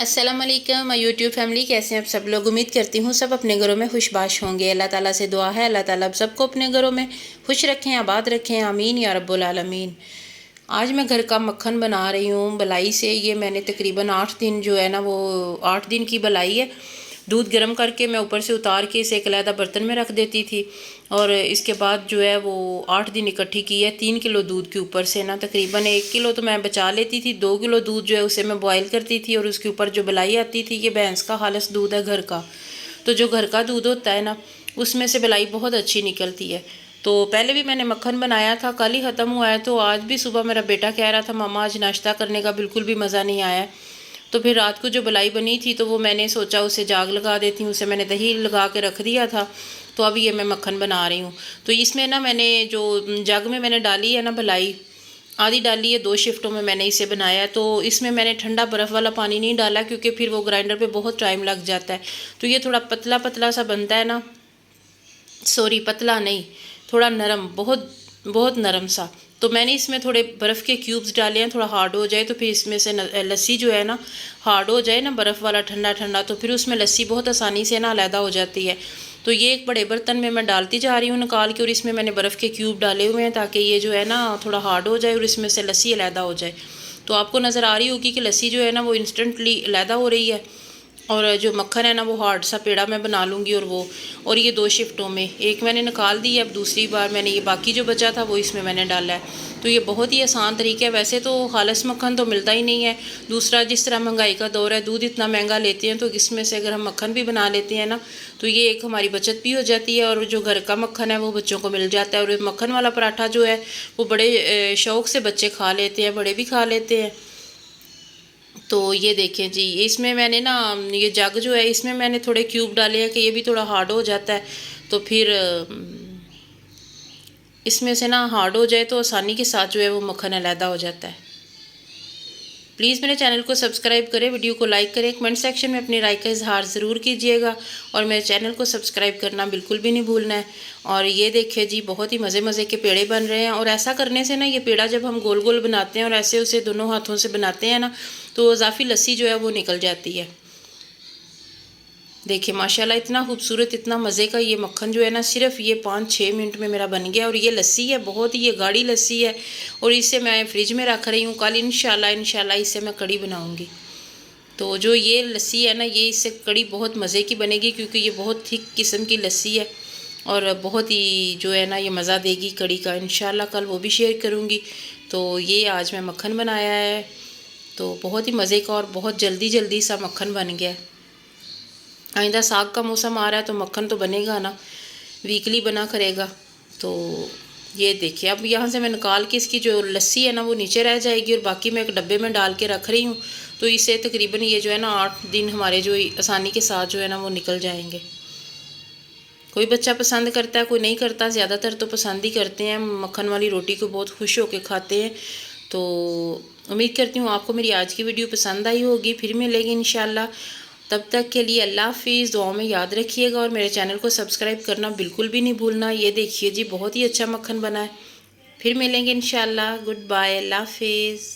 अस्सलाम वालेकुम my YouTube family, कैसे हैं आप सब लोग। उम्मीद करती हूँ सब अपने घरों में खुशबाश होंगे। अल्लाह ताला से दुआ है अल्लाह ताला आप सबको अपने घरों में खुश रखें, आबाद रखें, आमीन या रब्बुल आलमीन। आज मैं घर का मक्खन बना रही हूँ बलाई से। ये मैंने तकरीबन 8 दिन जो है ना वो 8 दिन की बलाई है। दूध गर्म करके मैं ऊपर से उतार के इसे एक अलहदा बर्तन में रख देती थी और इसके बाद जो है वो 8 दिन इकट्ठी की है। 3 किलो दूध के ऊपर से ना तकरीबन 1 किलो तो मैं बचा लेती थी। 2 किलो दूध जो है उसे मैं बॉयल करती थी और उसके ऊपर जो बलाई आती थी, ये भैंस का खालिस दूध है घर का। तो जो घर का दूध होता है ना उसमें से बलाई बहुत अच्छी निकलती है। तो पहले भी मैंने मक्खन बनाया था, कल ही ख़त्म हुआ है। तो आज भी सुबह मेरा बेटा कह रहा था मामा आज नाश्ता करने का बिल्कुल भी मज़ा नहीं आया। तो फिर रात को जो बलाई बनी थी तो वो मैंने सोचा उसे जाग लगा देती हूँ। उसे मैंने दही लगा के रख दिया था। तो अब ये मैं मक्खन बना रही हूँ। तो इसमें ना मैंने जो जग में मैंने डाली है ना बलाई, आधी डाली है। 2 शिफ्टों में मैंने इसे बनाया है। तो इसमें मैंने ठंडा बर्फ़ वाला पानी नहीं डाला क्योंकि फिर वो ग्राइंडर पे बहुत टाइम लग जाता है। तो ये थोड़ा पतला पतला सा बनता है ना, सॉरी पतला नहीं, थोड़ा नरम, बहुत बहुत नरम सा। तो मैंने इसमें थोड़े बर्फ़ के क्यूब्स डाले हैं, थोड़ा हार्ड हो जाए तो फिर इसमें से लस्सी जो है ना हार्ड हो जाए ना, बर्फ़ वाला ठंडा ठंडा, तो फिर उसमें लस्सी बहुत आसानी से ना अलहदा हो जाती है। तो ये एक बड़े बर्तन में मैं डालती जा रही हूँ निकाल के और इसमें मैंने बर्फ़ के क्यूब डाले हुए हैं ताकि ये जो है ना थोड़ा हार्ड हो जाए और इसमें से लस्सी अलहदा हो जाए। तो आपको नज़र आ रही होगी कि लस्सी जो है ना वो इंस्टेंटली अलहदा हो रही है और जो मक्खन है ना वो हार्ड सा पेड़ा मैं बना लूँगी। और ये 2 शिफ्टों में, एक मैंने निकाल दी है, अब दूसरी बार मैंने ये बाकी जो बचा था वो इसमें मैंने डाला है। तो ये बहुत ही आसान तरीका है। वैसे तो खालिस मक्खन तो मिलता ही नहीं है। दूसरा, जिस तरह महंगाई का दौर है, दूध इतना महंगा लेते हैं, तो इसमें से अगर हम मक्खन भी बना लेते हैं ना तो ये एक हमारी बचत भी हो जाती है और जो घर का मक्खन है वो बच्चों को मिल जाता है। और मक्खन वाला पराठा जो है वो बड़े शौक़ से बच्चे खा लेते हैं, बड़े भी खा लेते हैं। तो ये देखें जी, इसमें मैंने ना ये जग जो है इसमें मैंने थोड़े क्यूब डाले हैं कि ये भी थोड़ा हार्ड हो जाता है। तो फिर इसमें से ना हार्ड हो जाए तो आसानी के साथ जो है वो मक्खन अलहदा हो जाता है। प्लीज़ मेरे चैनल को सब्सक्राइब करें, वीडियो को लाइक करें, कमेंट सेक्शन में अपनी राय का इजहार ज़रूर कीजिएगा और मेरे चैनल को सब्सक्राइब करना बिल्कुल भी नहीं भूलना है। और ये देखिए जी, बहुत ही मज़े मज़े के पेड़े बन रहे हैं। और ऐसा करने से ना ये पेड़ा जब हम गोल गोल बनाते हैं और ऐसे उसे दोनों हाथों से बनाते हैं ना तो इजाफी लस्सी जो है वो निकल जाती है। देखिए माशाल्लाह इतना खूबसूरत, इतना मज़े का ये मक्खन जो है ना सिर्फ ये 5-6 मिनट में मेरा बन गया। और ये लस्सी है, बहुत ही ये गाढ़ी लस्सी है और इसे मैं फ्रिज में रख रही हूँ। कल इंशाल्लाह इससे मैं कड़ी बनाऊँगी। तो जो ये लस्सी है ना ये इससे कड़ी बहुत मज़े की बनेगी क्योंकि ये बहुत थिक किस्म की लस्सी है और बहुत ही जो है ना ये मज़ा देगी कड़ी का। इंशाल्लाह कल वो भी शेयर करूँगी। तो ये आज मैं मक्खन बनाया है, तो बहुत ही मज़े का और बहुत जल्दी जल्दी सा मक्खन बन गया। आइंदा साग का मौसम आ रहा है तो मक्खन तो बनेगा ना, वीकली बना करेगा। तो ये देखिए, अब यहाँ से मैं निकाल के इसकी जो लस्सी है ना वो नीचे रह जाएगी और बाकी मैं एक डब्बे में डाल के रख रही हूँ। तो इससे तकरीबन ये जो है ना 8 दिन हमारे जो आसानी के साथ जो है ना वो निकल जाएंगे। कोई बच्चा पसंद करता है, कोई नहीं करता, ज़्यादातर तो पसंद ही करते हैं, मक्खन वाली रोटी को बहुत खुश होकर खाते हैं। तो उम्मीद करती हूँ आपको मेरी आज की वीडियो पसंद आई होगी। फिर मिलेंगे इंशाल्लाह, तब तक के लिए अल्लाह हाफिज़। दुआओं में याद रखिएगा और मेरे चैनल को सब्सक्राइब करना बिल्कुल भी नहीं भूलना। ये देखिए जी, बहुत ही अच्छा मक्खन बना है। फिर मिलेंगे इंशाल्लाह। गुड बाय, अल्लाह हाफिज़।